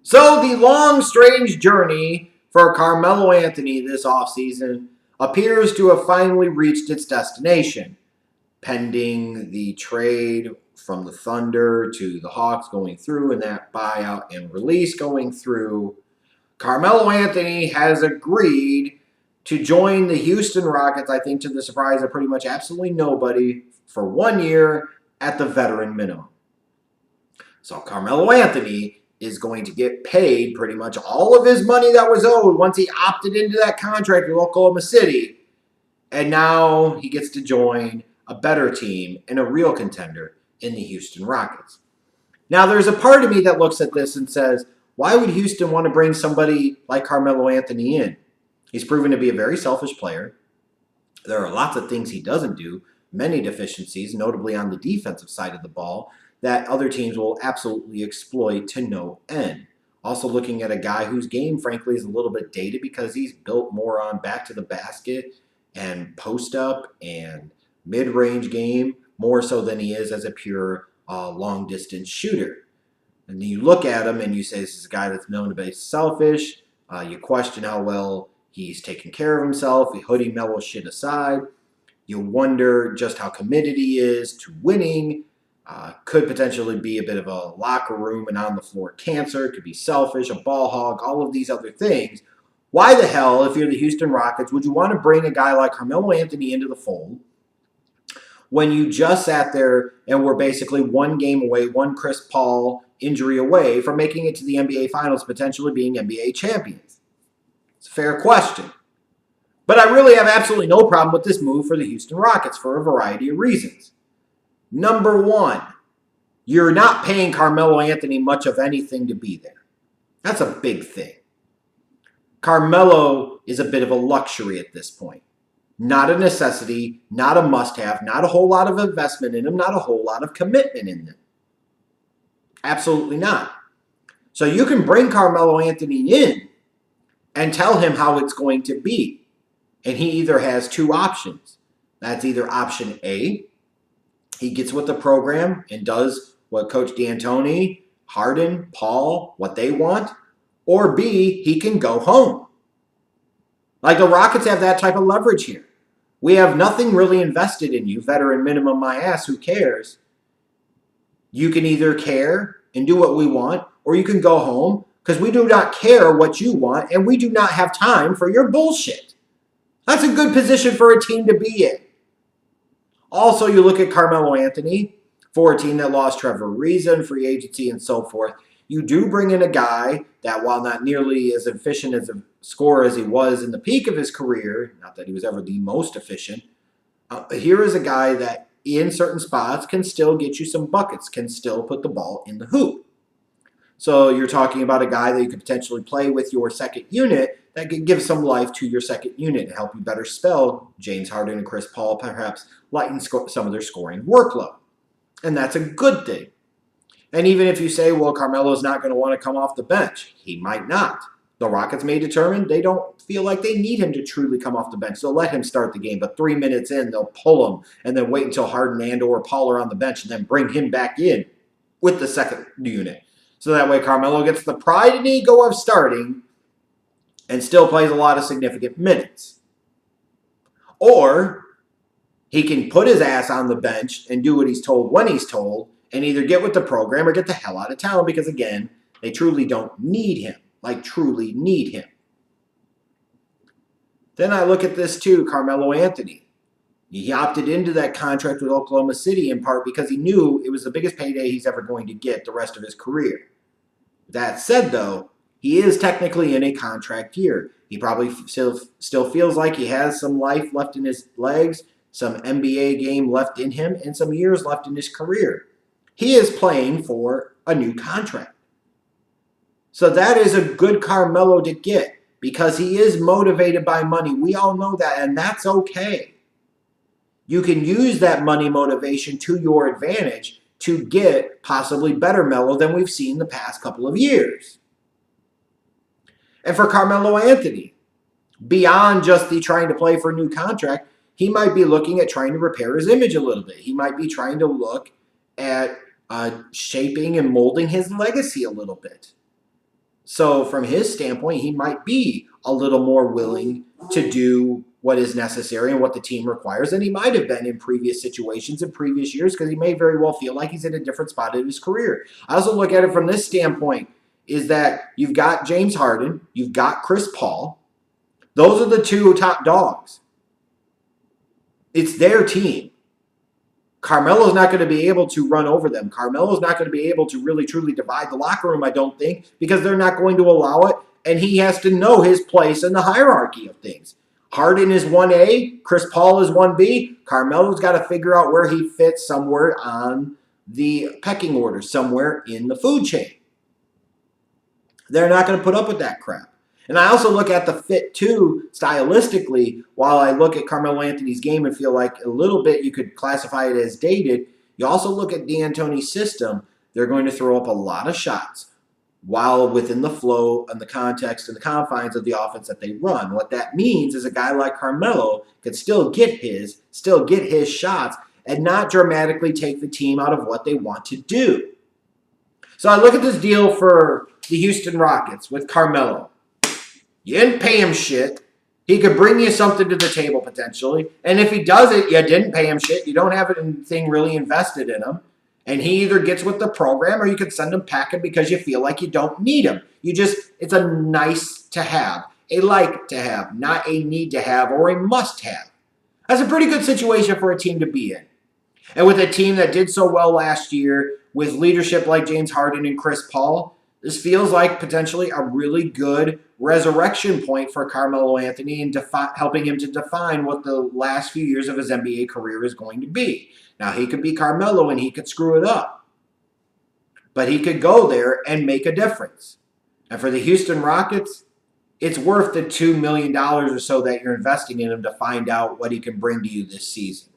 So the long, strange journey for Carmelo Anthony this offseason appears to have finally reached its destination, pending the trade from the Thunder to the Hawks going through and that buyout and release going through. Carmelo Anthony has agreed to join the Houston Rockets, I think to the surprise of pretty much absolutely nobody, for 1 year at the veteran minimum. So Carmelo Anthony is going to get paid pretty much all of his money that was owed once he opted into that contract with Oklahoma City. And now he gets to join a better team and a real contender in the Houston Rockets. Now, there's a part of me that looks at this and says, why would Houston want to bring somebody like Carmelo Anthony in? He's proven to be a very selfish player. There are lots of things he doesn't do, many deficiencies, notably on the defensive side of the ball, that other teams will absolutely exploit to no end. Also looking at a guy whose game, frankly, is a little bit dated because he's built more on back to the basket and post up and mid-range game, more so than he is as a pure long-distance shooter. And you look at him and you say, this is a guy that's known to be selfish. You question how well he's taken care of himself. Hoodie mellow shit aside. You wonder just how committed he is to winning. Could potentially be a bit of a locker room and on the floor cancer. Could be selfish, a ball hog, all of these other things. Why the hell, if you're the Houston Rockets, would you want to bring a guy like Carmelo Anthony into the fold when you just sat there and were basically one game away, one Chris Paul injury away from making it to the NBA Finals, potentially being NBA champions? It's a fair question. But I really have absolutely no problem with this move for the Houston Rockets for a variety of reasons. Number one, you're not paying Carmelo Anthony much of anything to be there. That's a big thing. Carmelo is a bit of a luxury at this point. Not a necessity, not a must-have, not a whole lot of investment in him, not a whole lot of commitment in them. Absolutely not. So you can bring Carmelo Anthony in and tell him how it's going to be. And he either has two options. That's either option A, he gets with the program and does what Coach D'Antoni, Harden, Paul, what they want. Or B, he can go home. Like the Rockets have that type of leverage here. We have nothing really invested in you, veteran minimum my ass, who cares? You can either care and do what we want, or you can go home because we do not care what you want and we do not have time for your bullshit. That's a good position for a team to be in. Also, you look at Carmelo Anthony, for a team that lost Trevor Ariza, free agency, and so forth. You do bring in a guy that, while not nearly as efficient as a scorer as he was in the peak of his career, not that he was ever the most efficient, here is a guy that in certain spots can still get you some buckets, can still put the ball in the hoop. So you're talking about a guy that you could potentially play with your second unit that could give some life to your second unit and help you better spell James Harden and Chris Paul, perhaps lighten some of their scoring workload. And that's a good thing. And even if you say, well, Carmelo's not going to want to come off the bench, he might not. The Rockets may determine they don't feel like they need him to truly come off the bench. They'll let him start the game, but 3 minutes in, they'll pull him and then wait until Harden and or Paul are on the bench and then bring him back in with the second unit. So that way Carmelo gets the pride and ego of starting and still plays a lot of significant minutes. Or he can put his ass on the bench and do what he's told when he's told and either get with the program or get the hell out of town because, again, they truly don't need him. Like, truly need him. Then I look at this too, Carmelo Anthony. He opted into that contract with Oklahoma City in part because he knew it was the biggest payday he's ever going to get the rest of his career. That said, though, he is technically in a contract year. He probably still feels like he has some life left in his legs, some NBA game left in him, and some years left in his career. He is playing for a new contract. So that is a good Carmelo to get because he is motivated by money. We all know that, and that's okay. You can use that money motivation to your advantage to get possibly better Melo than we've seen the past couple of years. And for Carmelo Anthony, beyond just the trying to play for a new contract, he might be looking at trying to repair his image a little bit. He might be trying to look at shaping and molding his legacy a little bit. So from his standpoint, he might be a little more willing to do what is necessary and what the team requires than he might have been in previous situations in previous years, because he may very well feel like he's in a different spot in his career. I also look at it from this standpoint, is that you've got James Harden, you've got Chris Paul. Those are the two top dogs. It's their team. Carmelo's not going to be able to run over them. Carmelo's not going to be able to really truly divide the locker room, I don't think, because they're not going to allow it. And he has to know his place in the hierarchy of things. Harden is 1A, Chris Paul is 1B. Carmelo's got to figure out where he fits somewhere on the pecking order, somewhere in the food chain. They're not going to put up with that crap. And I also look at the fit, too, stylistically. While I look at Carmelo Anthony's game and feel like a little bit you could classify it as dated, you also look at D'Antoni's system. They're going to throw up a lot of shots while within the flow and the context and the confines of the offense that they run. What that means is a guy like Carmelo could still get his shots and not dramatically take the team out of what they want to do. So I look at this deal for the Houston Rockets with Carmelo. You didn't pay him shit. He could bring you something to the table potentially. And if he does it, you didn't pay him shit. You don't have anything really invested in him. And he either gets with the program or you could send him packing because you feel like you don't need him. It's a nice to have, a like to have, not a need to have or a must have. That's a pretty good situation for a team to be in. And with a team that did so well last year, with leadership like James Harden and Chris Paul, this feels like potentially a really good resurrection point for Carmelo Anthony and helping him to define what the last few years of his NBA career is going to be. Now, he could be Carmelo and he could screw it up. But he could go there and make a difference. And for the Houston Rockets, it's worth the $2 million or so that you're investing in him to find out what he can bring to you this season.